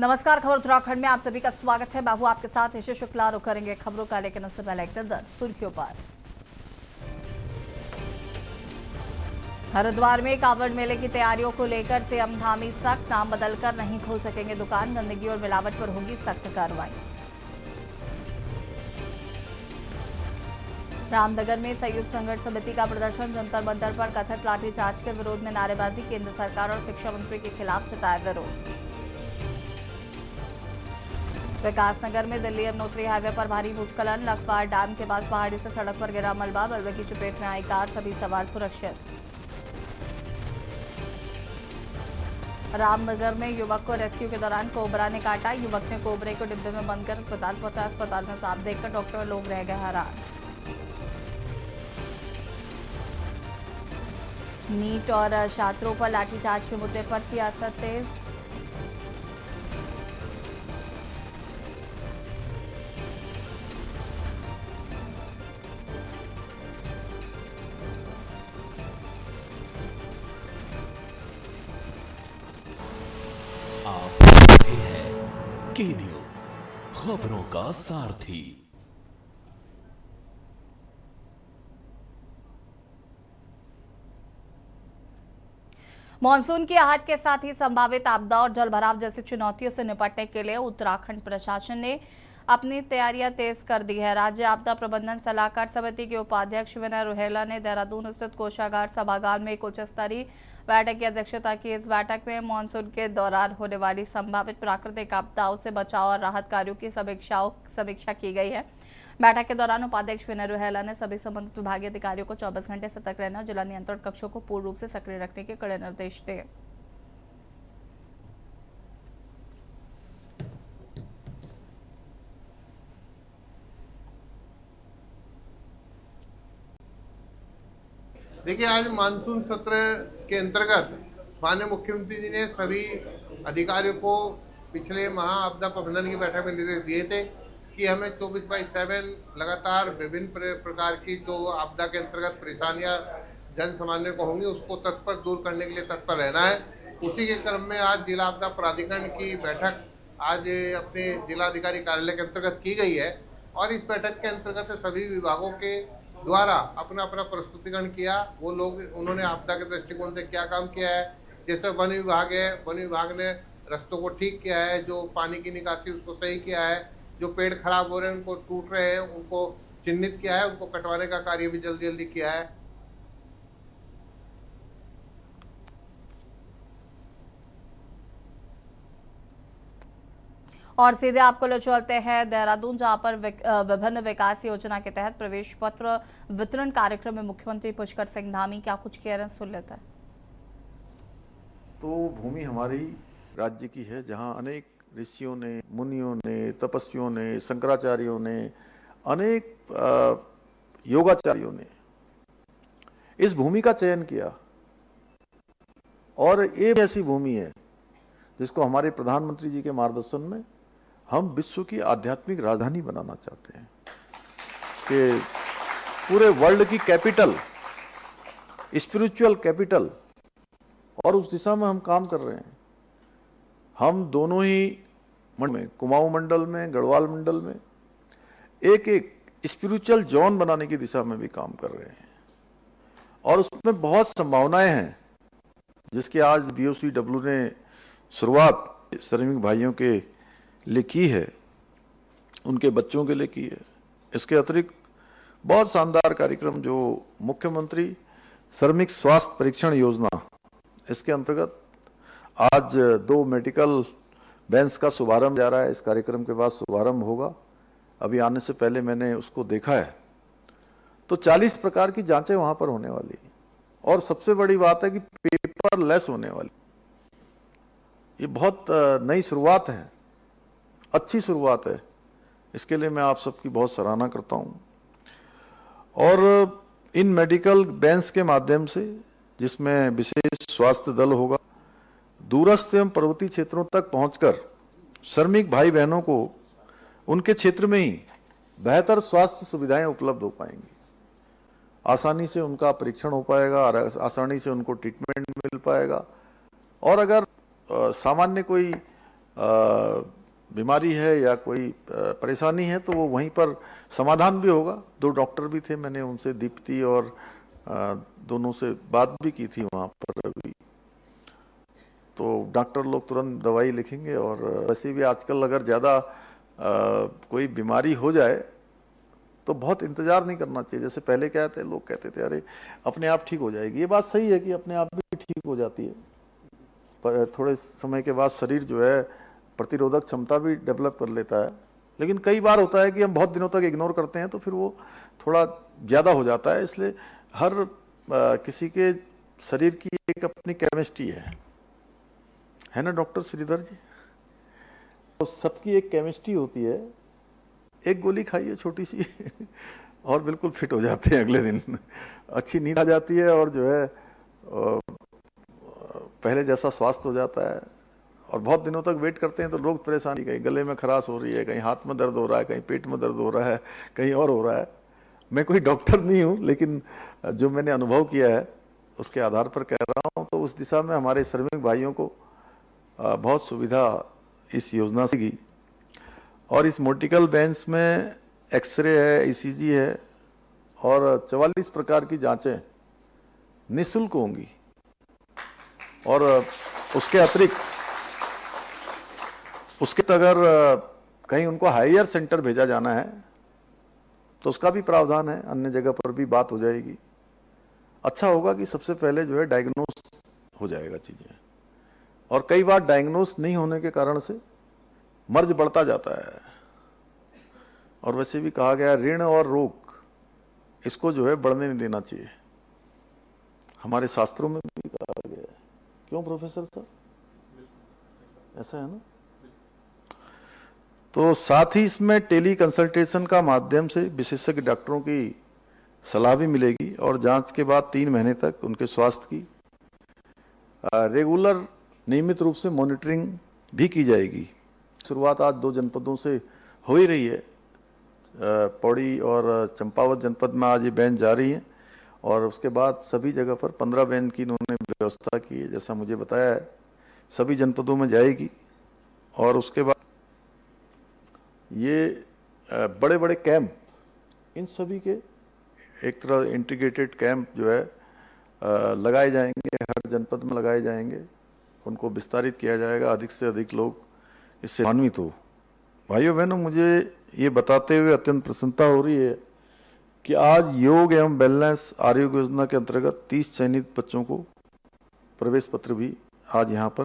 नमस्कार, खबर उत्तराखंड में आप सभी का स्वागत है। मैं हूं आपके साथ ईशा शुक्ला। रुक करेंगे खबरों का, लेकिन उससे पहले एक नजर सुर्खियों पर। हरिद्वार में कांवड़ मेले की तैयारियों को लेकर सीएम धामी सख्त, नाम बदलकर नहीं खोल सकेंगे दुकान, गंदगी और मिलावट पर होगी सख्त कार्रवाई। रामनगर में संयुक्त संघर्ष समिति का प्रदर्शन, जंतर मंतर पर कथित लाठीचार्ज के विरोध में नारेबाजी, केंद्र सरकार और शिक्षा मंत्री के खिलाफ जताया विरोध। विकासनगर में दिल्ली यमुनोत्री हाईवे पर भारी भूस्खलन, लखवार डैम के पास पहाड़ी से सड़क पर गिरा मलबा, मलबे की चपेट में आई कार, सभी सवार सुरक्षित। रामनगर में युवक को रेस्क्यू के दौरान कोबरा ने काटा, युवक ने कोबरे को डिब्बे में बंद कर अस्पताल पहुंचा, अस्पताल में सांप देखकर डॉक्टर और लोग रह गए हैरान। नीट और छात्रों पर लाठीचार्ज के मुद्दे पर सियासत तेज, आप देख रहे हैं के न्यूज, खबरों का सारथी। मानसून की आहट के साथ ही संभावित आपदा और जलभराव जैसी चुनौतियों से निपटने के लिए उत्तराखंड प्रशासन ने अपनी तैयारियां तेज कर दी है। राज्य आपदा प्रबंधन सलाहकार समिति के उपाध्यक्ष विनय रोहेला ने देहरादून स्थित कोषागार सभागार में एक उच्च स्तरीय बैठक की अध्यक्षता की। इस बैठक में मानसून के दौरान होने वाली संभावित प्राकृतिक आपदाओं से बचाव और राहत कार्यों की समीक्षा की गई है। बैठक के दौरान उपाध्यक्ष विनय रोहेला ने सभी संबंधित विभागीय अधिकारियों को 24 घंटे सतर्क रहने और जिला नियंत्रण कक्षों को पूर्ण रूप से सक्रिय रखने के कड़े निर्देश दिए। देखिए, आज मानसून सत्र के अंतर्गत माननीय मुख्यमंत्री जी ने सभी अधिकारियों को पिछले महा आपदा प्रबंधन की बैठक में निर्देश दिए थे कि हमें 24/7 लगातार विभिन्न प्रकार की जो आपदा के अंतर्गत परेशानियां जन सामान्य को होंगी उसको तत्पर दूर करने के लिए तत्पर रहना है। उसी के क्रम में आज जिला आपदा प्राधिकरण की बैठक आज अपने जिलाधिकारी कार्यालय के अंतर्गत की गई है और इस बैठक के अंतर्गत सभी विभागों के द्वारा अपना अपना प्रस्तुतिकरण किया। वो लोग उन्होंने आपदा के दृष्टिकोण से क्या काम किया है, जैसे वन विभाग है, वन विभाग ने रास्तों को ठीक किया है, जो पानी की निकासी उसको सही किया है, जो पेड़ खराब हो रहे हैं उनको टूट रहे हैं उनको चिन्हित किया है, उनको कटवाने का कार्य भी जल्दी जल्दी किया है। और सीधे आपको ले चलते हैं देहरादून, जहां पर विभिन्न विकास योजना के तहत प्रवेश पत्र वितरण कार्यक्रम में मुख्यमंत्री पुष्कर सिंह धामी क्या कुछ कह रहे हैं, सुन लेते हैं। तो भूमि हमारी राज्य की है, जहां अनेक ऋषियों ने, मुनियों ने, तपस्वियों ने, शंकराचार्यों ने, अनेक योगाचार्यों ने इस भूमि का चयन किया और ये ऐसी भूमि है जिसको हमारे प्रधानमंत्री जी के मार्गदर्शन में हम विश्व की आध्यात्मिक राजधानी बनाना चाहते हैं कि पूरे वर्ल्ड की कैपिटल, स्पिरिचुअल कैपिटल, और उस दिशा में हम काम कर रहे हैं। हम दोनों ही मंडल में, कुमाऊं मंडल में, गढ़वाल मंडल में एक एक स्पिरिचुअल जोन बनाने की दिशा में भी काम कर रहे हैं और उसमें बहुत संभावनाएं हैं, जिसकी आज BOCW ने शुरुआत श्रमिक भाइयों के लिए की है, उनके बच्चों के लिए की है। इसके अतिरिक्त बहुत शानदार कार्यक्रम जो मुख्यमंत्री श्रमिक स्वास्थ्य परीक्षण योजना, इसके अंतर्गत आज 2 मेडिकल बैंस का शुभारंभ जा रहा है। इस कार्यक्रम के बाद शुभारंभ होगा, अभी आने से पहले मैंने उसको देखा है। तो 40 प्रकार की जांचें वहां पर होने वाली और सबसे बड़ी बात है कि पेपरलेस होने वाली। ये बहुत नई शुरुआत है, अच्छी शुरुआत है। इसके लिए मैं आप सबकी बहुत सराहना करता हूं। और इन मेडिकल बैंस के माध्यम से, जिसमें विशेष स्वास्थ्य दल होगा, दूरस्थ एवं पर्वतीय क्षेत्रों तक पहुंचकर श्रमिक भाई बहनों को उनके क्षेत्र में ही बेहतर स्वास्थ्य सुविधाएं उपलब्ध हो पाएंगी। आसानी से उनका परीक्षण हो पाएगा, आसानी से उनको ट्रीटमेंट मिल पाएगा। और अगर सामान्य कोई बीमारी है या कोई परेशानी है तो वो वहीं पर समाधान भी होगा। 2 डॉक्टर भी थे, मैंने उनसे दीप्ति और दोनों से बात भी की थी वहाँ पर अभी। तो डॉक्टर लोग तुरंत दवाई लिखेंगे। और वैसे भी आजकल अगर ज़्यादा कोई बीमारी हो जाए तो बहुत इंतज़ार नहीं करना चाहिए। जैसे पहले क्या थे, लोग कहते थे अरे अपने आप ठीक हो जाएगी। ये बात सही है कि अपने आप भी ठीक हो जाती है, पर थोड़े समय के बाद शरीर जो है प्रतिरोधक क्षमता भी डेवलप कर लेता है। लेकिन कई बार होता है कि हम बहुत दिनों तक इग्नोर करते हैं तो फिर वो थोड़ा ज़्यादा हो जाता है। इसलिए हर किसी के शरीर की एक अपनी केमिस्ट्री है ना डॉक्टर श्रीधर जी? तो सबकी एक केमिस्ट्री होती है। एक गोली खाइए छोटी सी और बिल्कुल फिट हो जाते हैं अगले दिन। अच्छी नींद आ जाती है और जो है पहले जैसा स्वास्थ्य हो जाता है। और बहुत दिनों तक वेट करते हैं तो लोग परेशानी, कहीं गले में खराश हो रही है, कहीं हाथ में दर्द हो रहा है, कहीं पेट में दर्द हो रहा है, कहीं और हो रहा है। मैं कोई डॉक्टर नहीं हूँ, लेकिन जो मैंने अनुभव किया है उसके आधार पर कह रहा हूँ। तो उस दिशा में हमारे श्रमिक भाइयों को बहुत सुविधा इस योजना से की। और इस मोर्टिकल बेंच में एक्सरे है, ईसीजी है और 44 प्रकार की जांचें निःशुल्क होंगी। और उसके अतिरिक्त अगर कहीं उनको हायर सेंटर भेजा जाना है तो उसका भी प्रावधान है, अन्य जगह पर भी बात हो जाएगी। अच्छा होगा कि सबसे पहले जो है डायग्नोस हो जाएगा चीज़ें। और कई बार डायग्नोस नहीं होने के कारण से मर्ज बढ़ता जाता है। और वैसे भी कहा गया ऋण और रोग इसको जो है बढ़ने नहीं देना चाहिए, हमारे शास्त्रों में भी कहा गया है। क्यों प्रोफेसर साहब, ऐसा है ना? तो साथ ही इसमें टेली कंसल्टेशन का माध्यम से विशेषज्ञ डॉक्टरों की सलाह भी मिलेगी और जांच के बाद 3 महीने तक उनके स्वास्थ्य की रेगुलर नियमित रूप से मॉनिटरिंग भी की जाएगी। शुरुआत आज 2 जनपदों से हो ही रही है। पौड़ी और चंपावत जनपद में आज ये बेंच जा रही हैं और उसके बाद सभी जगह पर 15 बेंच की इन्होंने व्यवस्था की है, जैसा मुझे बताया है। सभी जनपदों में जाएगी और उसके बाद ये बड़े बड़े कैंप, इन सभी के एक तरह इंटीग्रेटेड कैंप जो है लगाए जाएंगे, हर जनपद में लगाए जाएंगे। उनको विस्तारित किया जाएगा, अधिक से अधिक लोग इससे लाभान्वित हो। भाइयों बहनों, मुझे ये बताते हुए अत्यंत प्रसन्नता हो रही है कि आज योग एवं वेलनेस आरोग्य योजना के अंतर्गत 30 चयनित बच्चों को प्रवेश पत्र भी आज यहाँ पर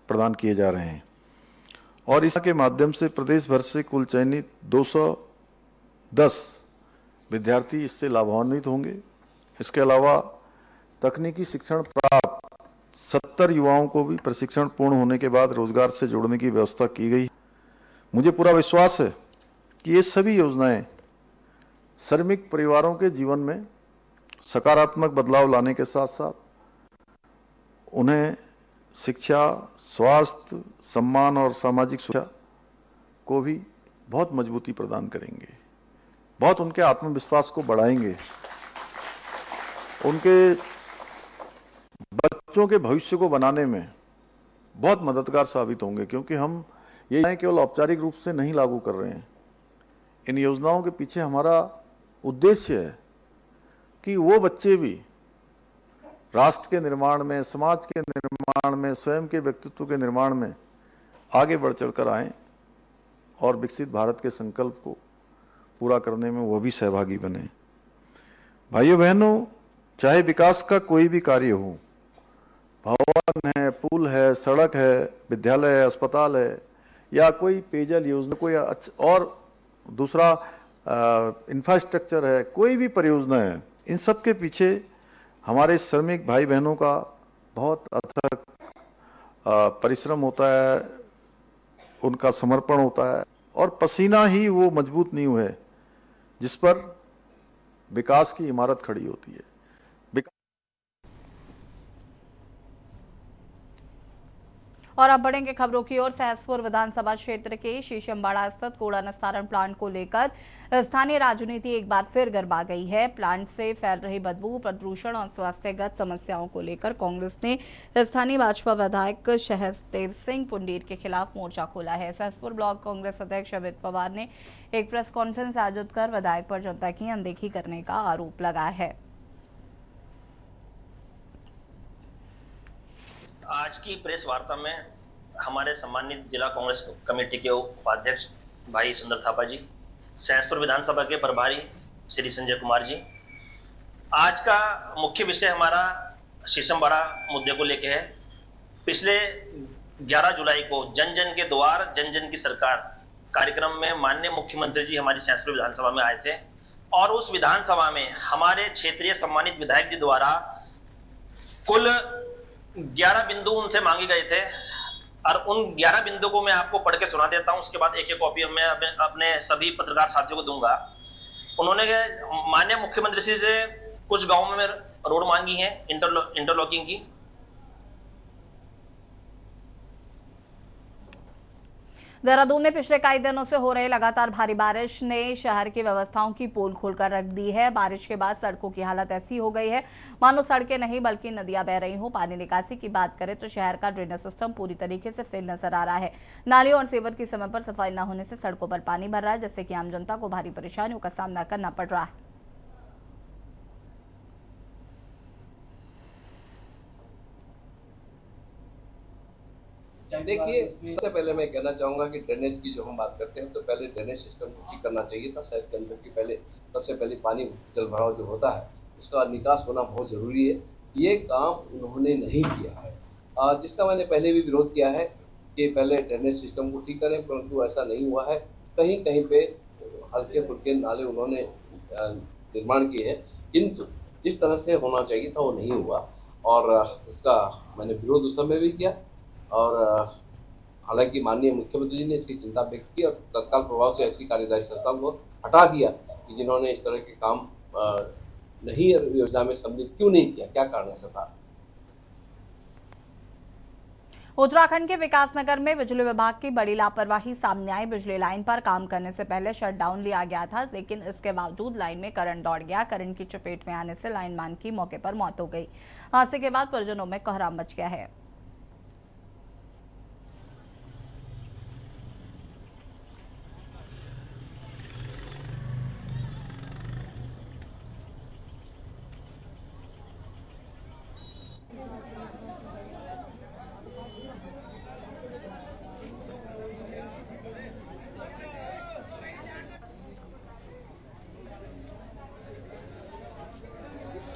प्रदान किए जा रहे हैं। और इसके माध्यम से प्रदेश भर से कुल चयनित 210 विद्यार्थी इससे लाभान्वित होंगे। इसके अलावा तकनीकी शिक्षण प्राप्त 70 युवाओं को भी प्रशिक्षण पूर्ण होने के बाद रोजगार से जोड़ने की व्यवस्था की गई। मुझे पूरा विश्वास है कि ये सभी योजनाएं श्रमिक परिवारों के जीवन में सकारात्मक बदलाव लाने के साथ साथ उन्हें शिक्षा, स्वास्थ्य, सम्मान और सामाजिक सुरक्षा को भी बहुत मजबूती प्रदान करेंगे, बहुत उनके आत्मविश्वास को बढ़ाएंगे, उनके बच्चों के भविष्य को बनाने में बहुत मददगार साबित होंगे। क्योंकि हम ये केवल औपचारिक रूप से नहीं लागू कर रहे हैं, इन योजनाओं के पीछे हमारा उद्देश्य है कि वो बच्चे भी राष्ट्र के निर्माण में, समाज के निर्माण में, स्वयं के व्यक्तित्व के निर्माण में आगे बढ़ चढ़कर आएं और विकसित भारत के संकल्प को पूरा करने में वो भी सहभागी बने। भाइयों बहनों, चाहे विकास का कोई भी कार्य हो, भवन है, पुल है, सड़क है, विद्यालय है, अस्पताल है या कोई पेयजल योजना, कोई और दूसरा इंफ्रास्ट्रक्चर है, कोई भी परियोजना है, इन सब के पीछे हमारे श्रमिक भाई बहनों का बहुत अथक परिश्रम होता है, उनका समर्पण होता है और पसीना ही वो मजबूत नींव है जिस पर विकास की इमारत खड़ी होती है। और अब बढ़ेंगे खबरों की ओर। सहसपुर विधानसभा क्षेत्र के शीशमबाड़ा स्थित कूड़ा निस्तारण प्लांट को लेकर स्थानीय राजनीति एक बार फिर गरमा गई है। प्लांट से फैल रही बदबू, प्रदूषण और स्वास्थ्यगत समस्याओं को लेकर कांग्रेस ने स्थानीय भाजपा विधायक सहसदेव सिंह पुंडीर के खिलाफ मोर्चा खोला है। सहसपुर ब्लॉक कांग्रेस अध्यक्ष अमित पवार ने एक प्रेस कॉन्फ्रेंस आयोजित कर विधायक पर जनता की अनदेखी करने का आरोप लगाया है। आज की प्रेस वार्ता में हमारे सम्मानित जिला कांग्रेस कमेटी के उपाध्यक्ष भाई सुंदर थापा जी, सहसपुर विधानसभा के प्रभारी श्री संजय कुमार जी, आज का मुख्य विषय हमारा शीशमबाड़ा मुद्दे को लेकर है। पिछले 11 जुलाई को जन जन के द्वार जन जन की सरकार कार्यक्रम में माननीय मुख्यमंत्री जी हमारी सहसपुर विधानसभा में आए थे और उस विधानसभा में हमारे क्षेत्रीय सम्मानित विधायक जी द्वारा कुल 11 बिंदु उनसे मांगे गए थे और उन 11 बिंदु को मैं आपको पढ़ के सुना देता हूं। उसके बाद एक एक कॉपी मैं अपने सभी पत्रकार साथियों को दूंगा। उन्होंने माननीय मुख्यमंत्री जी से कुछ गांवों में रोड मांगी है, इंटरलॉकिंग की। देहरादून में पिछले कई दिनों से हो रहे लगातार भारी बारिश ने शहर की व्यवस्थाओं की पोल खोलकर रख दी है। बारिश के बाद सड़कों की हालत ऐसी हो गई है मानो सड़कें नहीं बल्कि नदियां बह रही हो। पानी निकासी की बात करें तो शहर का ड्रेनेज सिस्टम पूरी तरीके से फेल नजर आ रहा है। नालियों और सीवर की समय पर सफाई न होने से सड़कों पर पानी भर रहा है, जिससे कि आम जनता को भारी परेशानियों का सामना करना पड़ रहा है। देखिए, सबसे पहले मैं कहना चाहूँगा कि ड्रेनेज की जो हम बात करते हैं तो पहले ड्रेनेज सिस्टम को ठीक करना चाहिए था शहर के अंदर की। सबसे पहले पानी जल भराव जो होता है उसका निकास होना बहुत ज़रूरी है। ये काम उन्होंने नहीं किया है, जिसका मैंने पहले भी विरोध किया है कि पहले ड्रेनेज सिस्टम को ठीक करें, परंतु ऐसा नहीं हुआ है। कहीं कहीं पे हल्के फुल्के नाले उन्होंने निर्माण किए हैं, किंतु जिस तरह से होना चाहिए था वो नहीं हुआ और इसका मैंने विरोध उस समय भी किया। और हालांकि माननीय मुख्यमंत्री जी ने इसकी चिंता व्यक्त की और तत्काल प्रभाव से ऐसी कार्यदायी संस्थाओं को हटा दिया कि जिन्होंने इस तरह के काम नहीं योजना में सम्मिलित क्यों नहीं किया, क्या कारण ऐसा था। उत्तराखंड के विकासनगर में बिजली विभाग की बड़ी लापरवाही सामने आई। बिजली लाइन पर काम करने से पहले शटडाउन लिया गया था, लेकिन इसके बावजूद लाइन में करंट दौड़ गया। करंट की चपेट में आने से लाइनमैन की मौके पर मौत हो गई। हादसे के बाद परिजनों में कोहराम मच गया है।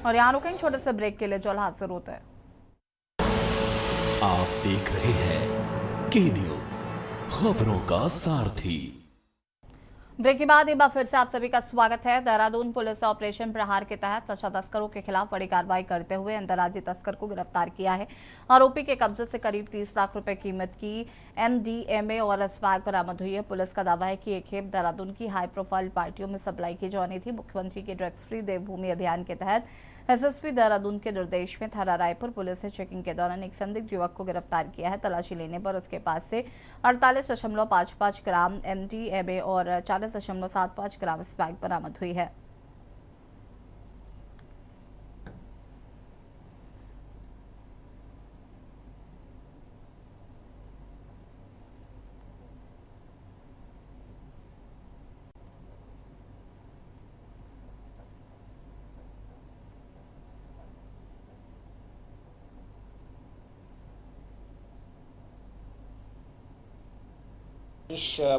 और यहाँ रुकेंगे छोटे से ब्रेक के लिए, जो हाजिर होता है। आप देख रहे हैं के न्यूज, खबरों का सारथी। ब्रेक के बाद एक बार फिर से आप सभी का स्वागत है। देहरादून पुलिस ऑपरेशन प्रहार के तहत नशा तस्करों के खिलाफ बड़ी कार्रवाई करते हुए अंतर्राज्यीय तस्कर को गिरफ्तार किया है। आरोपी के कब्जे से करीब 30 लाख रुपए कीमत की MDMA और स्पैक बरामद हुई है। पुलिस का दावा है कि ये खेप देहरादून की हाई प्रोफाइल पार्टियों में सप्लाई की जानी थी। मुख्यमंत्री के ड्रग्स फ्री देवभूमि अभियान के तहत SSP देहरादून के निर्देश में थाना रायपुर पुलिस ने चेकिंग के दौरान एक संदिग्ध युवक को गिरफ्तार किया है। तलाशी लेने पर उसके पास से 48.55 ग्राम MDMA और 40.75 ग्राम स्पैक बरामद हुई है।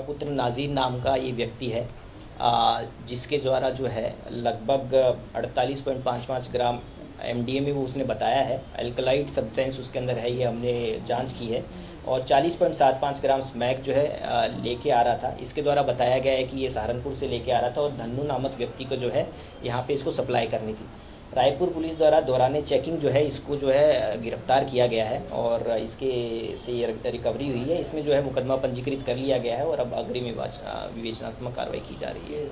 पुत्र नाजीर नाम का ये व्यक्ति है, जिसके द्वारा जो है लगभग 48.55 ग्राम MDMA वो उसने बताया है। अल्कलाइड सब्सटेंस उसके अंदर है, ये हमने जांच की है। और 40.75 ग्राम स्मैक जो है लेके आ रहा था। इसके द्वारा बताया गया है कि ये सहारनपुर से लेके आ रहा था और धन्नू नामक व्यक्ति को जो है यहाँ पे इसको सप्लाई करनी थी। रायपुर पुलिस द्वारा दौरान चेकिंग जो है इसको जो है गिरफ्तार किया गया है और इसके से रिकवरी हुई है। इसमें जो है मुकदमा पंजीकृत कर लिया गया है और अब अग्रिम विवेचनात्मक कार्रवाई की जा रही है।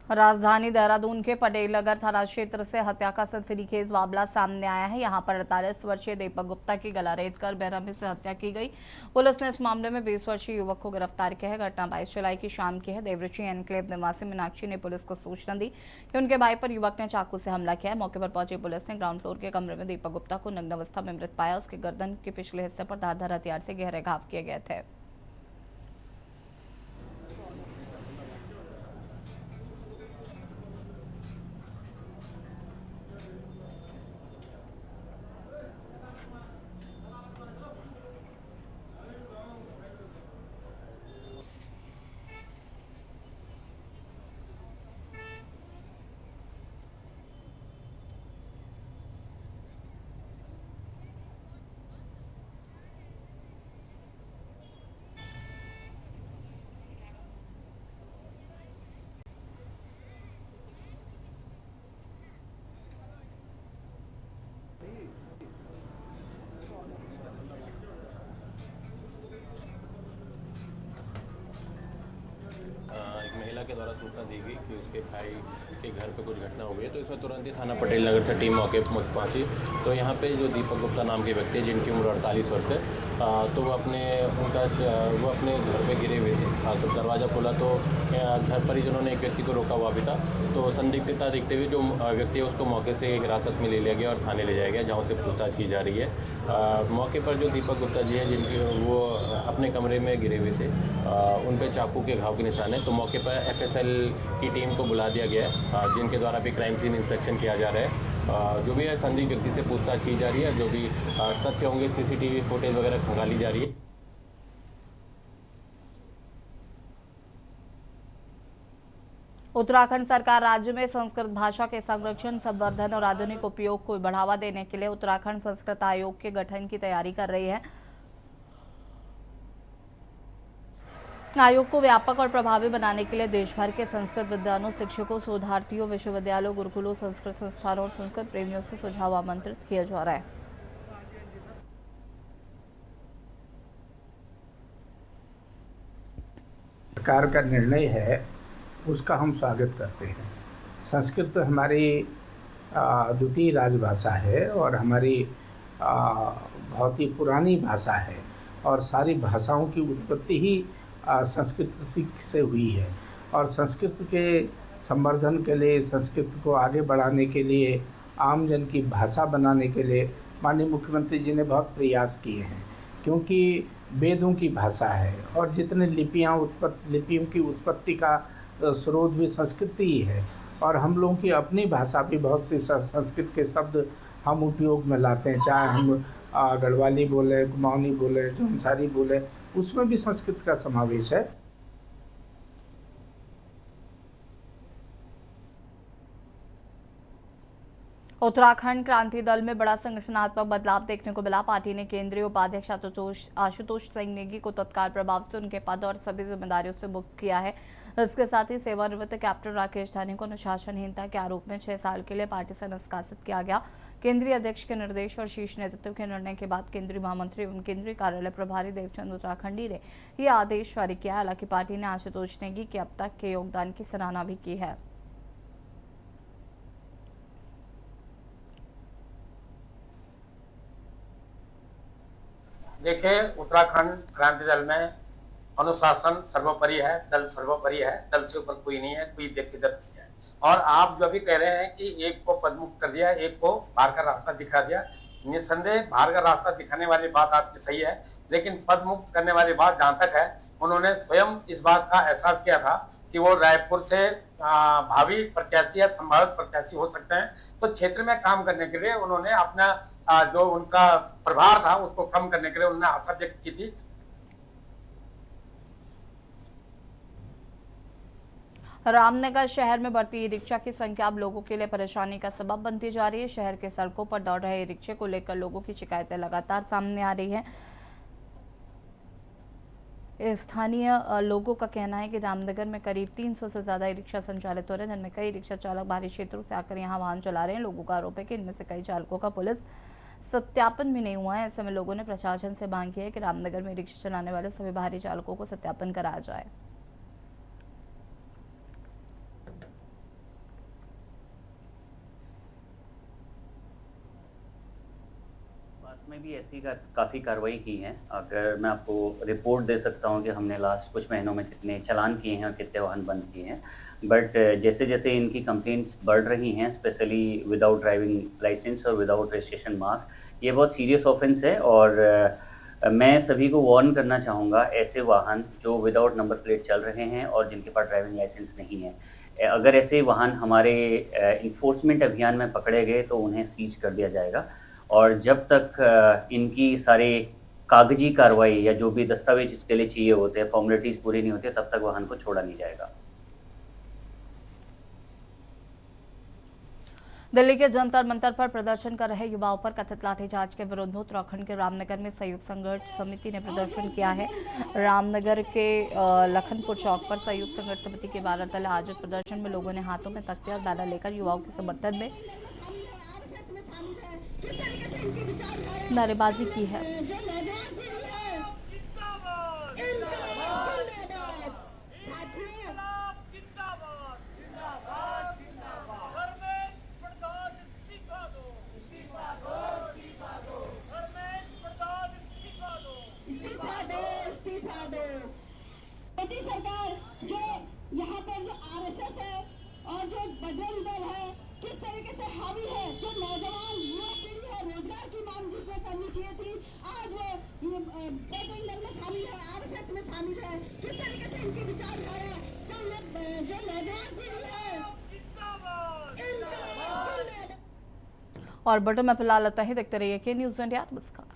राजधानी देहरादून के पटेल नगर थाना क्षेत्र से हत्या का सनसनीखेज मामला सामने आया है। यहां पर 48 वर्षीय दीपक गुप्ता की गला रेतकर बेरहमी से हत्या की गई। पुलिस ने इस मामले में 20 वर्षीय युवक को गिरफ्तार किया है। घटना 22 जुलाई की शाम की है। देवरुचि एनक्लेव निवासी मीनाक्षी ने पुलिस को सूचना दी कि उनके भाई पर युवक ने चाकू से हमला किया है। मौके पर पहुंची पुलिस ने ग्राउंड फ्लोर के कमरे में दीपक गुप्ता को नग्न अवस्था में मृत पाया। उसके गर्दन के पिछले हिस्से पर धारदार हथियार से गहरे घाव किए गए थे। एक महिला के द्वारा सूचना दी गई कि उसके भाई के घर पे कुछ घटना हो गई है, तो इसमें तुरंत ही थाना पटेल नगर से टीम मौके पर पहुंची। तो यहाँ पे जो दीपक गुप्ता नाम के व्यक्ति जिनकी उम्र 48 वर्ष है, तो वो अपने घर पे गिरे हुए थे। तो दरवाज़ा खोला तो घर परिजनों ने एक व्यक्ति को रोका हुआ भी था। तो संदिग्धता देखते हुए जो व्यक्ति है उसको मौके से हिरासत में ले लिया गया और थाने ले जाया गया, जहाँ से पूछताछ की जा रही है। मौके पर जो दीपक गुप्ता जी हैं जिनकी वो अपने कमरे में गिरे हुए थे, उन पर चाकू के घाव के निशान है। तो मौके पर FSL की टीम को बुला दिया गया है, जिनके द्वारा भी क्राइम सीन इंस्पेक्शन किया जा रहा है। जो भी है संदिग्ध व्यक्ति से पूछताछ की जा रही है। जो भी तथ्य होंगे CCTV फुटेज वगैरह खंगाली जा रही है। उत्तराखंड सरकार राज्य में संस्कृत भाषा के संरक्षण, संवर्धन और आधुनिक उपयोग को बढ़ावा देने के लिए उत्तराखंड संस्कृत आयोग के गठन की तैयारी कर रही है। आयोग को व्यापक और प्रभावी बनाने के लिए देश भर के संस्कृत विद्वानों, शिक्षकों, शोधार्थियों, विश्वविद्यालयों, गुरुकुलों, संस्कृत संस्थानों और संस्कृत प्रेमियों से सुझाव आमंत्रित किया जा रहा है। सरकार का निर्णय है उसका हम स्वागत करते हैं। संस्कृत हमारी द्वितीय राजभाषा है और हमारी बहुत ही पुरानी भाषा है और सारी भाषाओं की उत्पत्ति ही संस्कृत से हुई है। और संस्कृत के संवर्धन के लिए, संस्कृत को आगे बढ़ाने के लिए, आम जन की भाषा बनाने के लिए माननीय मुख्यमंत्री जी ने बहुत प्रयास किए हैं, क्योंकि वेदों की भाषा है और जितने लिपियों की उत्पत्ति का स्रोत भी संस्कृत ही है। और हम लोगों की अपनी भाषा भी बहुत सी संस्कृत के शब्द हम उपयोग में लाते हैं, चाहे हम गढ़वाली बोले, कुमाऊनी बोले, जौनसारी बोले, उसमें भी संस्कृत का समावेश है। उत्तराखंड क्रांति दल में बड़ा संगठनात्मक बदलाव देखने को मिला। पार्टी ने केंद्रीय उपाध्यक्ष आशुतोष सिंह नेगी को तत्काल प्रभाव से उनके पद और सभी जिम्मेदारियों से मुक्त किया है। इसके साथ ही सेवानिवृत्त कैप्टन राकेश धानी को अनुशासनहीनता के आरोप में 6 साल के लिए पार्टी से निष्कासित किया गया। केंद्रीय अध्यक्ष के निर्देश और शीर्ष नेतृत्व के निर्णय के बाद केंद्रीय महामंत्री एवं केंद्रीय कार्यालय प्रभारी देवचंद उत्तराखंडी ने यह आदेश जारी किया। हालांकि पार्टी ने आशुतोष नेगी के अब तक के योगदान की सराहना भी की है। देखिए, उत्तराखंड क्रांति दल में अनुशासन सर्वोपरि है, दल सर्वोपरि है, दल से ऊपर कोई नहीं है, कोई व्यक्तिगत नहीं है। और आप जो अभी कह रहे हैं कि एक को पदमुक्त कर दिया, एक को बाहर का रास्ता दिखा दिया, निस्संदेह बाहर का रास्ता दिखाने वाली बात आपकी सही है, लेकिन पदमुक्त करने वाली बात जहां तक है, उन्होंने स्वयं इस बात का एहसास किया था कि वो रायपुर से भावी प्रत्याशी या संभावित प्रत्याशी हो सकते हैं। तो क्षेत्र में काम करने के लिए उन्होंने अपना जो उनका प्रभार था उसको कम करने के लिए उन्होंने आशा व्यक्त की थी। रामनगर शहर में बढ़ती ई-रिक्शा की संख्या अब लोगों के लिए परेशानी का सबब बनती जा रही है। शहर के सड़कों पर दौड़ रहे ई-रिक्शे को लेकर लोगों की शिकायतें लगातार सामने आ रही हैं। स्थानीय लोगों का कहना है कि रामनगर में करीब 300 से ज्यादा ई-रिक्शा संचालित हो रहे हैं, जिनमें कई रिक्शा चालक बाहरी क्षेत्रों से आकर यहां वाहन चला रहे हैं। लोगों का आरोप है कि इनमें से कई चालकों का पुलिस सत्यापन भी नहीं हुआ है। ऐसे में लोगों ने प्रशासन से मांग की है कि रामनगर में रिक्शा चलाने वाले सभी बाहरी चालकों को सत्यापन कराया जाए। की ऐसी काफ़ी कार्रवाई की हैं। अगर मैं आपको रिपोर्ट दे सकता हूं कि हमने लास्ट कुछ महीनों में कितने चालान किए हैं और कितने वाहन बंद किए हैं, बट जैसे जैसे इनकी कंप्लेंट्स बढ़ रही हैं, स्पेशली विदाउट ड्राइविंग लाइसेंस और विदाउट रजिस्ट्रेशन मार्क, ये बहुत सीरियस ऑफेंस है। और मैं सभी को वार्न करना चाहूँगा, ऐसे वाहन जो विदाउट नंबर प्लेट चल रहे हैं और जिनके पास ड्राइविंग लाइसेंस नहीं है, अगर ऐसे वाहन हमारे इन्फोर्समेंट अभियान में पकड़े गए तो उन्हें सीज कर दिया जाएगा। और जब तक इनकी सारे कागजी कार्रवाई या जो भी दस्तावेज इसके लिए चाहिए होते हैं, फॉर्मेलिटीज़ पूरी नहीं होती, तब तक वाहन को छोड़ा नहीं जाएगा। दिल्ली के जंतर मंतर पर प्रदर्शन कर रहे युवाओं पर कथित लाठीचार्ज के विरोध में उत्तराखंड के रामनगर में संयुक्त संघर्ष समिति ने प्रदर्शन किया है। रामनगर के लखनपुर चौक पर संयुक्त संघर्ष समिति के बैनर तले आयोजित प्रदर्शन में लोगों ने हाथों में तख्ते और बैनर लेकर युवाओं के समर्थन में नारेबाजी की है। मोदी सरकार जो यहाँ पर जो आरएसएस है और जो बजरंग दल है, किस तरीके से हावी है, जो नौजवान युवा पीढ़ी है, रोजगार की मांग जिसमें करनी चाहिए थी, आज वो बजरंग दल में शामिल है, आरएसएस में शामिल है। किस तरीके से इनकी विचारधारा जो नौजवान पीढ़ी है। और बटन में फिलहाल आता है, देखते रहिए के न्यूज़ इंडिया। नमस्कार।